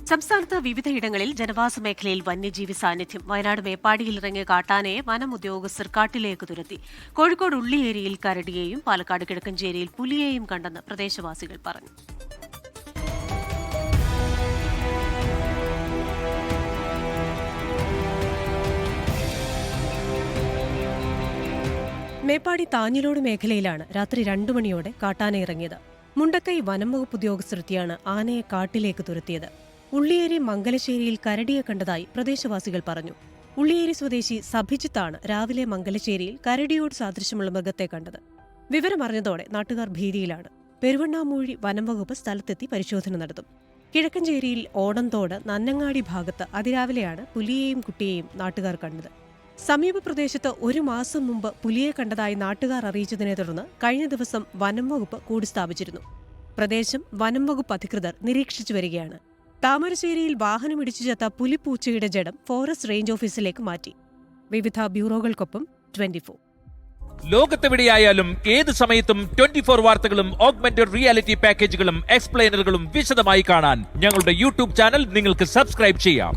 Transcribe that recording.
സംസ്ഥാനത്ത് വിവിധയിടങ്ങളിൽ ജനവാസ മേഖലയിൽ വന്യജീവി സാന്നിധ്യം. വയനാട് മേപ്പാടിയിൽ ഇറങ്ങിയ കാട്ടാനയെ വനം ഉദ്യോഗസ്ഥർ കാട്ടിലേക്ക് തുരത്തി. കോഴിക്കോട് ഉള്ളിയേരിയിൽ കരടിയെയും പാലക്കാട് കിഴക്കഞ്ചേരിയിൽ പുലിയെയും കണ്ടെന്ന് പ്രദേശവാസികൾ പറഞ്ഞു. മേപ്പാടി താഞ്ഞിലോട് മേഖലയിലാണ് രാത്രി 2 മണിയോടെ കാട്ടാന ഇറങ്ങിയത്. മുണ്ടക്കൈ വനം വകുപ്പ് ഉദ്യോഗസ്ഥരെത്തിയാണ് ആനയെ കാട്ടിലേക്ക് തുരത്തിയത്. ഉള്ളിയേരി മംഗലശ്ശേരിയിൽ കരടിയെ കണ്ടതായി പ്രദേശവാസികൾ പറഞ്ഞു. ഉള്ളിയേരി സ്വദേശി സഭിജിത്താണ് രാവിലെ മംഗലശ്ശേരിയിൽ കരടിയോട് സാദൃശ്യമുള്ള മൃഗത്തെ കണ്ടത്. വിവരമറിഞ്ഞതോടെ നാട്ടുകാർ ഭീതിയിലാണ്. പെരുവണ്ണാമൂഴി വനം വകുപ്പ് സ്ഥലത്തെത്തി പരിശോധന നടത്തും. കിഴക്കഞ്ചേരിയിൽ ഓടന്തോട് നന്നങ്ങാടി ഭാഗത്ത് അതിരാവിലെയാണ് പുലിയെയും കുട്ടിയെയും നാട്ടുകാർ കണ്ടത്. സമീപ പ്രദേശത്ത് 1 മാസം മുമ്പ് പുലിയെ കണ്ടതായി നാട്ടുകാർ അറിയിച്ചതിനെ തുടർന്ന് കഴിഞ്ഞ ദിവസം വനം വകുപ്പ് കൂടി സ്ഥാപിച്ചിരുന്നു. പ്രദേശം വനം വകുപ്പ് അധികൃതർ നിരീക്ഷിച്ചു വരികയാണ്. താമരശ്ശേരിയിൽ വാഹനമിടിച്ചു ചത്ത പുലിപ്പൂച്ചയുടെ ജഡം ഫോറസ്റ്റ് റേഞ്ച് ഓഫീസിലേക്ക് മാറ്റി. വിവിധ ബ്യൂറോകൾക്കൊപ്പം 24. ലോകത്തെവിടെയായാലും ഏത് സമയത്തും 24 വാർത്തകളും ഓഗ്മെന്റഡ് റിയാലിറ്റി പാക്കേജുകളും എക്സ്പ്ലെയിനറുകളും വിശദമായി കാണാൻ ഞങ്ങളുടെ യൂട്യൂബ് ചാനൽ നിങ്ങൾക്ക് സബ്സ്ക്രൈബ് ചെയ്യാം.